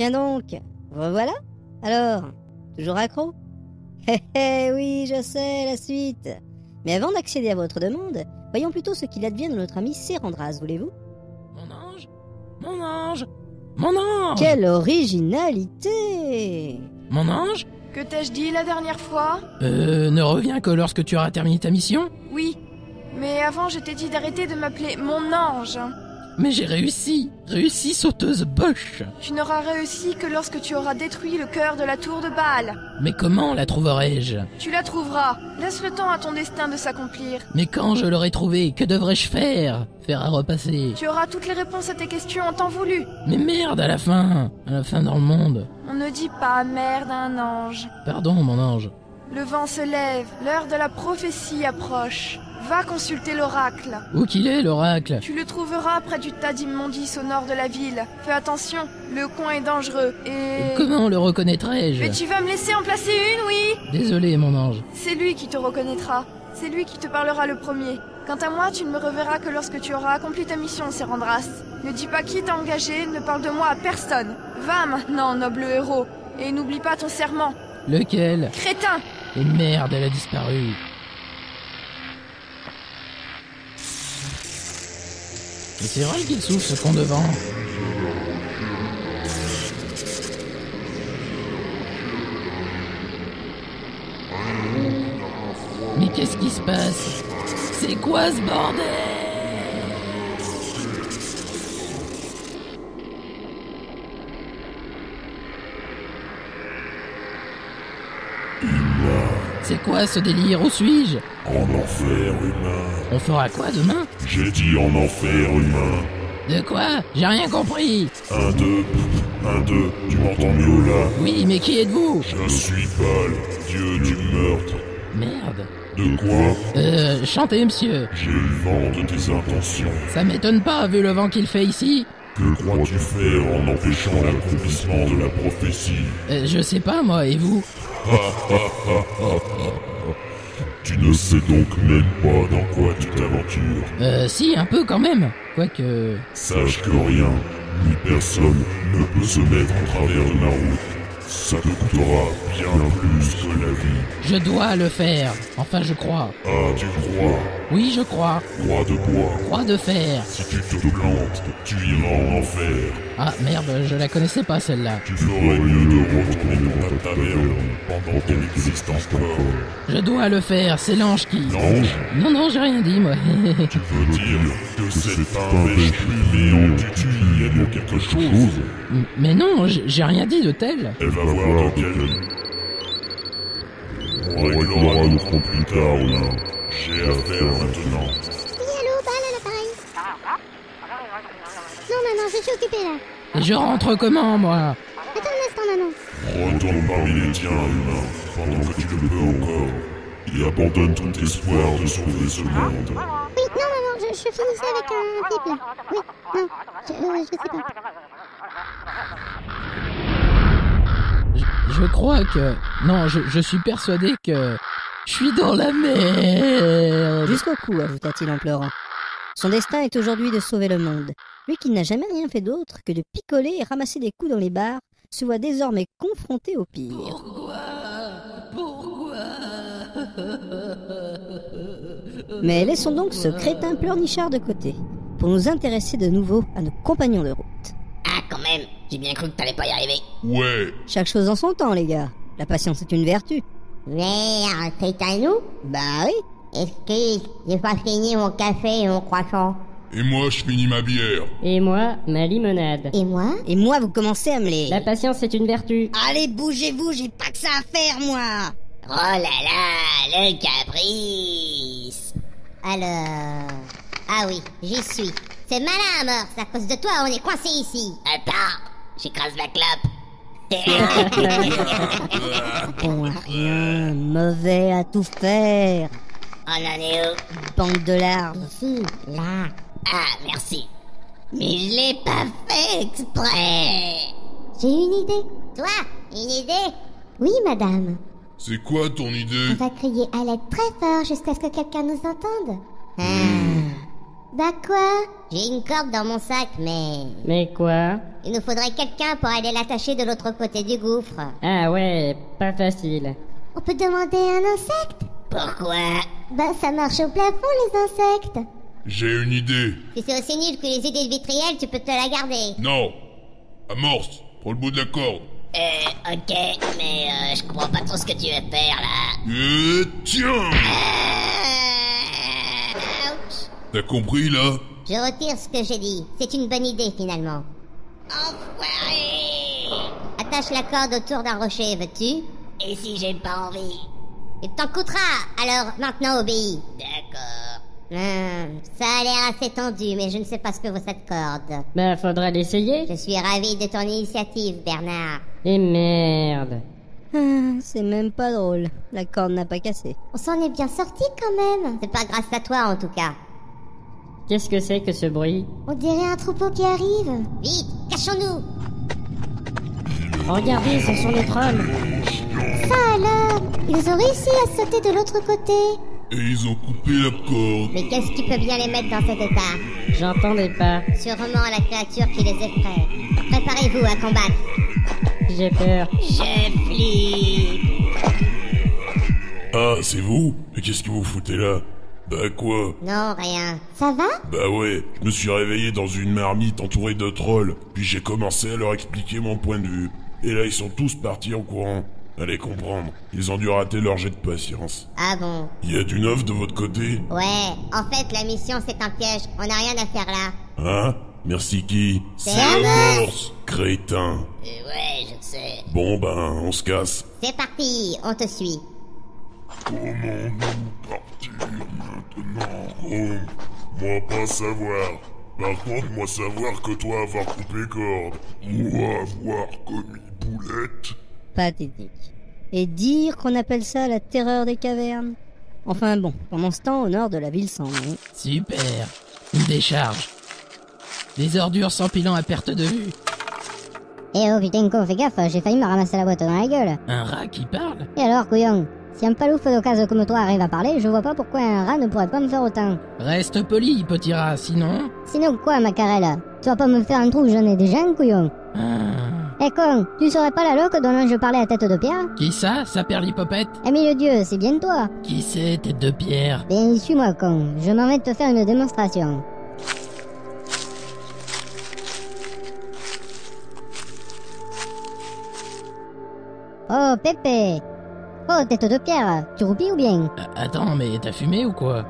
Tiens donc, vous revoilà? Alors, toujours accro? Oui, je sais, la suite. Mais avant d'accéder à votre demande, voyons plutôt ce qu'il advient de notre ami Sérandras, voulez-vous? Mon ange? Mon ange? Mon ange? Quelle originalité! Mon ange? Que t'ai-je dit la dernière fois? Ne reviens que lorsque tu auras terminé ta mission? Oui, mais avant je t'ai dit d'arrêter de m'appeler mon ange. Mais j'ai réussi sauteuse boche. Tu n'auras réussi que lorsque tu auras détruit le cœur de la tour de Baal. Mais comment la trouverai-je? Tu la trouveras. Laisse le temps à ton destin de s'accomplir. Mais quand je l'aurai trouvée, que devrais-je faire? Faire à repasser. Tu auras toutes les réponses à tes questions en temps voulu. Mais merde, à la fin dans le monde. On ne dit pas merde à un ange. Pardon, mon ange. Le vent se lève, l'heure de la prophétie approche. Va consulter l'oracle. Où qu'il est, l'oracle? Tu le trouveras près du tas d'immondices au nord de la ville. Fais attention, le coin est dangereux et... Comment le reconnaîtrai-je? Mais tu vas me laisser en placer une, oui? Désolé, mon ange. C'est lui qui te reconnaîtra. C'est lui qui te parlera le premier. Quant à moi, tu ne me reverras que lorsque tu auras accompli ta mission, Sérandras. Ne dis pas qui t'a engagé, ne parle de moi à personne. Va maintenant, noble héros, et n'oublie pas ton serment. Lequel? Crétin! Et merde, elle a disparu. Mais c'est vrai qu'il souffle ce con de vent. Mais qu'est-ce qui se passe? C'est quoi ce bordel? C'est quoi ce délire? Où suis-je? En enfer humain. On fera quoi demain? J'ai dit en enfer humain. De quoi? J'ai rien compris. 1, 2, 1, 2, tu m'entends mieux là? Oui, mais qui êtes-vous? Je suis Baal, dieu du meurtre. Merde. De quoi? Chantez, monsieur. J'ai le vent de tes intentions. Ça m'étonne pas, vu le vent qu'il fait ici. Que crois-tu faire en empêchant l'accomplissement de la prophétie? Je sais pas, moi, et vous? Tu ne sais donc même pas dans quoi tu t'aventures. Si, un peu quand même. Quoique... Sache que rien, ni personne, ne peut se mettre en travers de ma route. Ça te coûtera bien plus que la vie. Je dois le faire. Enfin, je crois. Ah, tu crois? Oui, je crois. Crois de quoi? Croix de fer. Si tu te plantes, tu iras en enfer. Ah, merde, je la connaissais pas, celle-là. Tu ferais mieux de retourner dans ta taverne pendant qu'elle existe encore. Je dois le faire, c'est l'ange qui... L'ange? Non, j'ai rien dit, moi. Tu veux dire que cette pêche plumée en tutu y est pour quelque chose? Mais non, j'ai rien dit de tel. Elle va voir de quelle... On réglera notre compte plus tard, là. J'ai affaire maintenant. Oui, allô, Baal à l'appareil. Non, maman, je suis occupée là. Et je rentre comment, moi? Attends un instant, maman. Retourne parmi les tiens, humain, pendant que tu le peux encore. Et abandonne tout espoir de sauver ce monde. Oui, non, maman, je finissais avec un type là. Oui, non, je sais pas. Je crois que... Non, je suis persuadé que... Je suis dans la merde. Jusqu'au cou, ajouta-t-il en pleurant. Son destin est aujourd'hui de sauver le monde. Lui qui n'a jamais rien fait d'autre que de picoler et ramasser des coups dans les bars, se voit désormais confronté au pire. Pourquoi? Mais laissons donc ce crétin pleurnichard de côté, pour nous intéresser de nouveau à nos compagnons de route. Ah, quand même, j'ai bien cru que t'allais pas y arriver. Ouais, Chaque chose en son temps, les gars. La patience est une vertu. Merde, c'est à nous? Bah oui. Excuse, j'ai pas fini mon café et mon croissant. et moi je finis ma bière. Et moi, ma limonade. Et moi? Et moi, vous commencez à me les... La patience est une vertu. Allez, bougez-vous, j'ai pas que ça à faire, moi. Oh là là, le caprice. Alors... Ah oui, j'y suis. C'est malin à mort, c'est à cause de toi on est coincé ici. Attends, j'écrase la clope. Bon à rien, mauvais à tout faire. On en est où? Bande de larves. Ici, là. Ah, merci. Mais je l'ai pas fait exprès. J'ai une idée. Toi, une idée? Oui, madame. C'est quoi ton idée? On va crier à l'aide très fort jusqu'à ce que quelqu'un nous entende. Bah quoi? J'ai une corde dans mon sac, mais... Mais quoi? Il nous faudrait quelqu'un pour aller l'attacher de l'autre côté du gouffre. Ah ouais, pas facile. On peut demander un insecte? Pourquoi? Bah ça marche au plafond les insectes. J'ai une idée. Si c'est aussi nul que les idées de Vitriel, tu peux te la garder. Non. Amorce, prends le bout de la corde. Ok, mais je comprends pas trop ce que tu veux faire, là. Tiens. Ouch. T'as compris, là? Je retire ce que j'ai dit. C'est une bonne idée, finalement. Enfoiré! Attache la corde autour d'un rocher, veux-tu? Et si j'ai pas envie? Il t'en coûtera, alors maintenant obéis. D'accord. Ça a l'air assez tendu, mais je ne sais pas ce que vaut cette corde. Bah faudra l'essayer. Je suis ravi de ton initiative, Bernard. Et merde. C'est même pas drôle. La corde n'a pas cassé. On s'en est bien sorti quand même. C'est pas grâce à toi, en tout cas. Qu'est-ce que c'est que ce bruit? On dirait un troupeau qui arrive. Vite, cachons-nous! Regardez, ce sont les trolls. Ça alors, ils ont réussi à sauter de l'autre côté. Et ils ont coupé la corde. Mais qu'est-ce qui peut bien les mettre dans cet état? J'entendais pas. Sûrement la créature qui les effraie. Préparez-vous à combattre. J'ai peur. Je flippe! Ah, c'est vous? Mais qu'est-ce que vous foutez là? Bah quoi? Non, rien. Ça va? Bah ouais, je me suis réveillé dans une marmite entourée de trolls, puis j'ai commencé à leur expliquer mon point de vue. Et là, ils sont tous partis en courant. Allez comprendre, ils ont dû rater leur jet de patience. Ah bon? Y a du neuf de votre côté? Ouais, en fait, la mission c'est un piège. On n'a rien à faire là. Hein? Merci qui? C'est Amorce. Crétin. Ouais, je sais. Bon ben, on se casse. C'est parti, on te suit. Comment nous partir maintenant? Moi pas savoir. Par contre, moi savoir que toi avoir coupé corde. Moi avoir commis boulette. Pathétique. Et dire qu'on appelle ça la terreur des cavernes. Enfin bon, pendant ce temps, au nord de la ville sans nom. Super. Une décharge. Des ordures s'empilant à perte de vue. Eh oh putain con, fais gaffe, j'ai failli me ramasser la boîte dans la gueule. Un rat qui parle? Et alors couillon, si un palouf d'occasion comme toi arrive à parler, je vois pas pourquoi un rat ne pourrait pas me faire autant. Reste poli, petit rat, sinon... Sinon quoi Macarelle? Tu vas pas me faire un trou, j'en ai déjà un couillon. Eh con, tu serais pas la loque dont je parlais à tête de pierre? Qui ça? Sa perlipopette? Eh mille Dieu, c'est bien toi. Qui c'est, tête de pierre? Ben suis-moi con, je m'en vais te faire une démonstration. Oh Pépé. Oh tête de pierre, tu roupilles ou bien? Attends, mais t'as fumé ou quoi?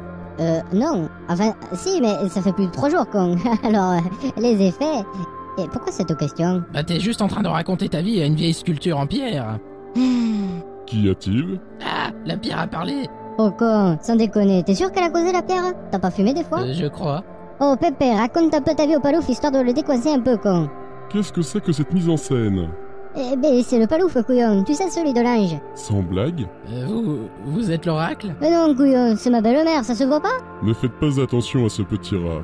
Non. Enfin, si, mais ça fait plus de 3 jours, con. Alors, les effets... Et pourquoi cette question? Bah t'es juste en train de raconter ta vie à une vieille sculpture en pierre. Qu'y a-t-il? Ah, la pierre a parlé. Oh con, sans déconner, t'es sûr qu'elle a causé la pierre? T'as pas fumé des fois? Je crois. Oh Pépé, raconte un peu ta vie au palouf histoire de le décoincer un peu, con. Qu'est-ce que c'est que cette mise en scène? Eh ben, c'est le palouf, couillon, tu sais, celui de l'ange. Sans blague? Vous êtes l'oracle? Mais non, couillon, c'est ma belle-mère, ça se voit pas? Ne faites pas attention à ce petit rat.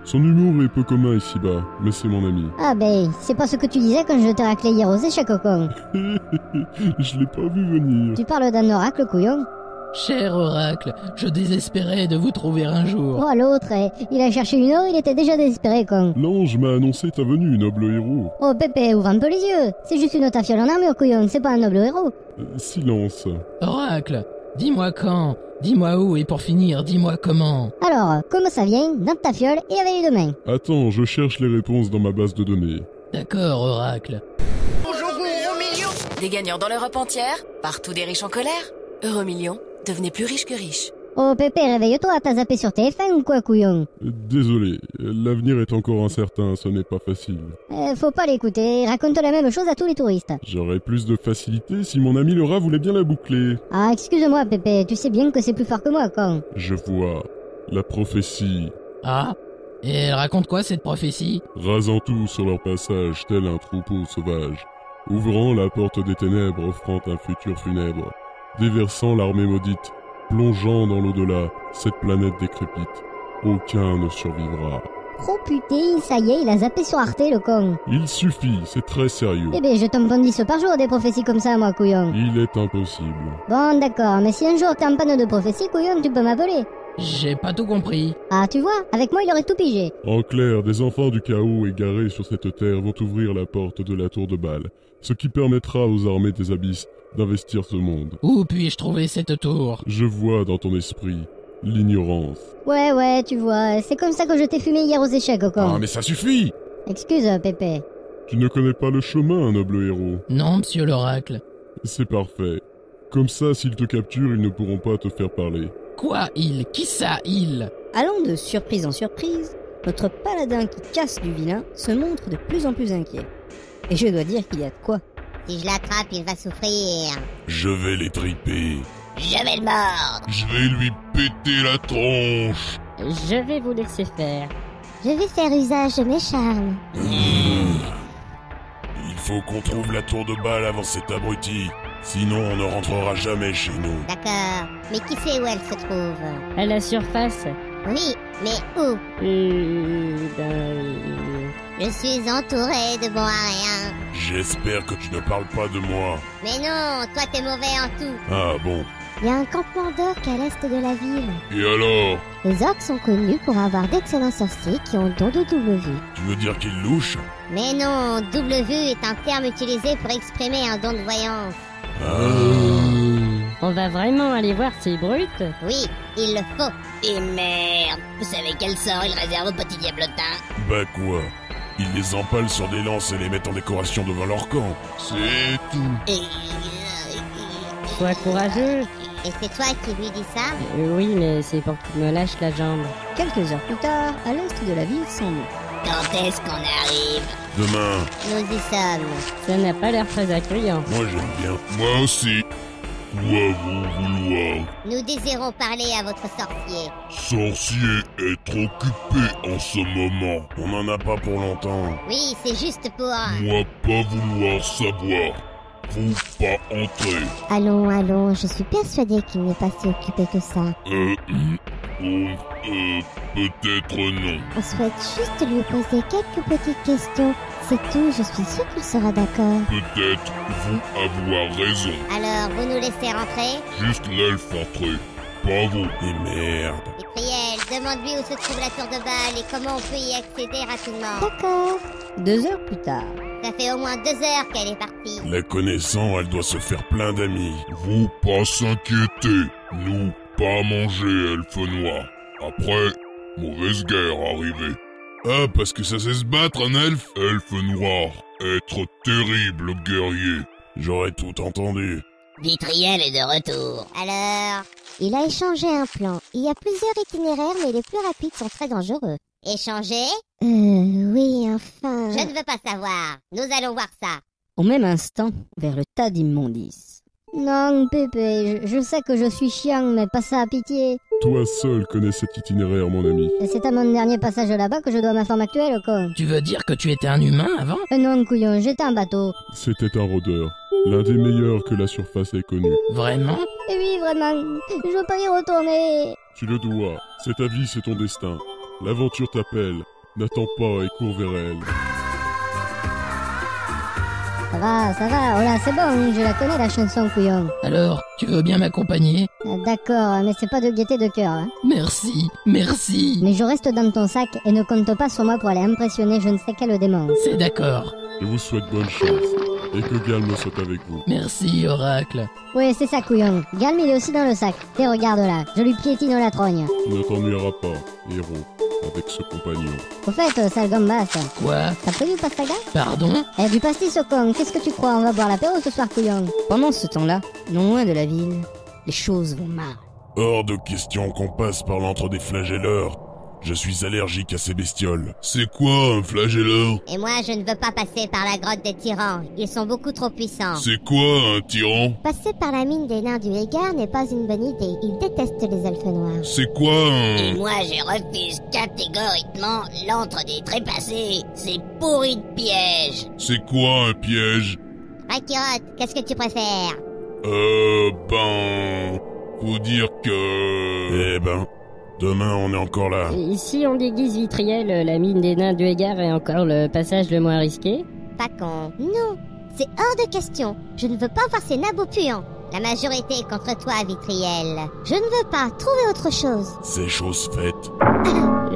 Son humour est peu commun ici-bas, mais c'est mon ami. Ah ben, c'est pas ce que tu disais quand je t'ai raclé hier aux échecs, con. Je l'ai pas vu venir. Tu parles d'un oracle, couillon? Cher oracle, je désespérais de vous trouver un jour. Oh, l'autre, il a cherché une heure, il était déjà désespéré, con. L'ange m'a annoncé ta venue, noble héros. Oh Pépé, ouvre un peu les yeux. C'est juste une tafiole en armure, couillon, c'est pas un noble héros. Silence. Oracle, dis-moi quand, dis-moi où et pour finir, dis-moi comment. Alors, comment ça vient? Dans ta fiole et avec les deux mains. Attends, je cherche les réponses dans ma base de données. D'accord, oracle. Bonjour, Euromillion. Des gagnants dans l'Europe entière, partout des riches en colère. Euromillion, devenez plus riche que riche. Oh Pépé, réveille-toi, t'as zappé sur TF1 ou quoi, couillon? Désolé, l'avenir est encore incertain, ce n'est pas facile. Faut pas l'écouter, raconte la même chose à tous les touristes. J'aurais plus de facilité si mon ami le rat voulait bien la boucler. Ah, excuse-moi Pépé, tu sais bien que c'est plus fort que moi, con. Je vois. La prophétie. Ah? Et elle raconte quoi cette prophétie? Rasant tout sur leur passage, tel un troupeau sauvage. Ouvrant la porte des ténèbres, offrant un futur funèbre. Déversant l'armée maudite, plongeant dans l'au-delà, cette planète décrépite. Aucun ne survivra. Oh putain, ça y est, il a zappé sur Arte, le con. Il suffit, c'est très sérieux. Eh ben, je t'en prends 10 par jour des prophéties comme ça, moi, couillon. Il est impossible. Bon, d'accord, mais si un jour t'es en panne de prophétie, couillon, tu peux m'appeler. J'ai pas tout compris. Ah, tu vois, avec moi il aurait tout pigé. En clair, des enfants du chaos égarés sur cette terre vont ouvrir la porte de la tour de Bâle, ce qui permettra aux armées des abysses d'investir ce monde. Où puis-je trouver cette tour? Je vois dans ton esprit l'ignorance. Ouais, tu vois, c'est comme ça que je t'ai fumé hier aux échecs, Ocon. Ah, mais ça suffit! Excuse, Pépé. Tu ne connais pas le chemin, noble héros. Non, monsieur l'oracle. C'est parfait. Comme ça, s'ils te capturent, ils ne pourront pas te faire parler. Quoi, il? Qui ça, il? Allant de surprise en surprise, notre paladin qui casse du vilain se montre de plus en plus inquiet. Et je dois dire qu'il y a de quoi. Si je l'attrape, il va souffrir. Je vais les triper. Je vais le mordre. Je vais lui péter la tronche. Je vais vous laisser faire. Je vais faire usage de mes charmes. Il faut qu'on trouve la tour de Bâle avant cet abruti. Sinon, on ne rentrera jamais chez nous. D'accord. Mais qui sait où elle se trouve? À la surface. Oui, mais où? Je suis entouré de bons à rien. J'espère que tu ne parles pas de moi. Mais non, toi t'es mauvais en tout. Ah bon? Il y a un campement d'orques à l'est de la ville. Et alors? Les orques sont connus pour avoir d'excellents sorciers qui ont don de double vue. Tu veux dire qu'il louche? Mais non, double vue est un terme utilisé pour exprimer un don de voyance. On va vraiment aller voir ces brutes? Oui, il le faut. Et merde, vous savez quel sort il réserve aux petits diablotins? Bah quoi? Ils les empalent sur des lances et les mettent en décoration devant leur camp. C'est tout. Sois courageux. Et c'est toi qui lui dis ça? Oui, mais c'est pour qu'il me lâche la jambe. Quelques heures plus tard, à l'est de la ville sans nom. Quand est-ce qu'on arrive? Demain. Nous y sommes. Ça n'a pas l'air très accueillant. Moi j'aime bien. Moi aussi. Quoi vous vouloir? Nous désirons parler à votre sorcier. Sorcier être occupé en ce moment. On n'en a pas pour longtemps. Oui, c'est juste pour... Moi pas vouloir savoir. Vous pas entrer. Allons, je suis persuadée qu'il n'est pas si occupé que ça. Peut-être non. On souhaite juste lui poser quelques petites questions. C'est tout, je suis sûre qu'il sera d'accord. Peut-être vous avoir raison. Alors, vous nous laissez rentrer? Juste l'elfe entrer. Pas vous. Et merde. Gabriel, demande-lui où se trouve la tour de Bâle et comment on peut y accéder rapidement. D'accord. 2 heures plus tard. Ça fait au moins 2 heures qu'elle est partie. La connaissant, elle doit se faire plein d'amis. Vous pas s'inquiéter. Nous pas manger elfe noir. Après, mauvaise guerre arrivée. Ah, parce que ça sait se battre un elfe? Elfe noir. Être terrible guerrier. J'aurais tout entendu. Vitriel est de retour. Alors? Il a échangé un plan. Il y a plusieurs itinéraires, mais les plus rapides sont très dangereux. Échanger? Oui, enfin... Je ne veux pas savoir. Nous allons voir ça. Au même instant, vers le tas d'immondices. Non, Pépé, je sais que je suis chiant, mais pas ça à pitié. Toi seul connais cet itinéraire, mon ami. Et c'est à mon dernier passage là-bas que je dois ma forme actuelle, quoi. Tu veux dire que tu étais un humain avant? Non, couillon, j'étais un bateau. C'était un rôdeur. L'un des meilleurs que la surface ait connu. Vraiment? Et oui, vraiment, je veux pas y retourner. Tu le dois. C'est ta vie, c'est ton destin. L'aventure t'appelle. N'attends pas et cours vers elle. Ça va, oh là, c'est bon, je la connais la chanson, couillon. Alors, tu veux bien m'accompagner? D'accord, mais c'est pas de gaieté de cœur, hein. Merci. Mais je reste dans ton sac et ne compte pas sur moi pour aller impressionner je ne sais quel démon. C'est d'accord. Je vous souhaite bonne chance. Et que Galm soit avec vous. Merci, Oracle. Oui, c'est ça, couillon. Galm, il est aussi dans le sac. Et regarde là, je lui piétine la trogne. Tu ne t'ennuieras pas, héros, avec ce compagnon. Au fait, sale gambas. Quoi? T'as pris du pastaga? Pardon? Du pastis au con, qu'est-ce que tu crois? On va boire l'apéro ce soir, couillon. Pendant ce temps-là, non loin de la ville, les choses vont mal. Hors de question qu'on passe par l'antre des flagelleurs. Je suis allergique à ces bestioles. C'est quoi un flagelleur? Et moi, je ne veux pas passer par la grotte des tyrans. Ils sont beaucoup trop puissants. C'est quoi un tyran? Passer par la mine des nains du Hégard n'est pas une bonne idée. Ils détestent les elfes noirs. C'est quoi un... Et moi, je refuse catégoriquement l'antre des trépassés. C'est pourri de piège. C'est quoi un piège? Rakirotte, qu'est-ce que tu préfères? Faut dire que... Demain, on est encore là. Et si on déguise Vitriel, la mine des nains du Hégard est encore le passage le moins risqué? Pas con. Non, c'est hors de question. Je ne veux pas voir ces nabots puants. La majorité contre toi, Vitriel. Je ne veux pas. Trouver autre chose. C'est chose faite.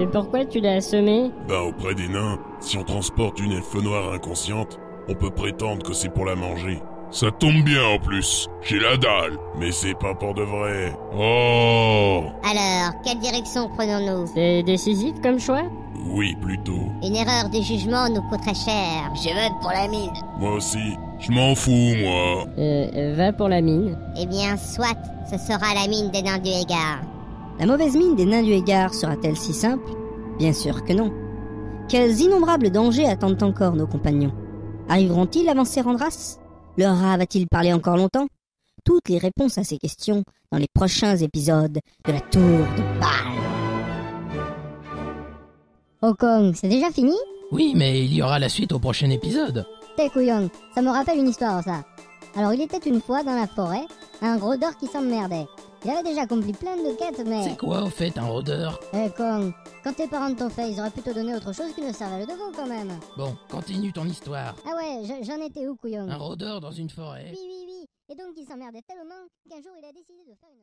Et pourquoi tu l'as assommé? Ben auprès des nains, si on transporte une elfe noire inconsciente, on peut prétendre que c'est pour la manger. Ça tombe bien en plus, j'ai la dalle, mais c'est pas pour de vrai. Oh! Alors, quelle direction prenons-nous? C'est décisif comme choix? Oui, plutôt. Une erreur de jugement nous coûterait cher. Je vote pour la mine. Moi aussi, je m'en fous, moi. Va pour la mine. Eh bien, soit, ce sera la mine des nains du Égard. La mauvaise mine des nains du Égard sera-t-elle si simple? Bien sûr que non. Quels innombrables dangers attendent encore nos compagnons? Arriveront-ils avant Sérandras? Le rat va-t-il parler encore longtemps? Toutes les réponses à ces questions dans les prochains épisodes de la Tour de Bâle. Okong, c'est déjà fini? Oui, mais il y aura la suite au prochain épisode. T'es couillon, ça me rappelle une histoire ça. Alors il était une fois dans la forêt, un rôdeur qui s'emmerdait. Il avait déjà accompli plein de quêtes mais... C'est quoi au fait un rôdeur? Kong, quand tes parents t'ont fait, ils auraient pu te donner autre chose qu'une cervelle de veau quand même. Bon, continue ton histoire. Ah ouais, j'en étais où couillon? Un rôdeur dans une forêt. Oui. Et donc il s'emmerdait tellement qu'un jour il a décidé de faire une...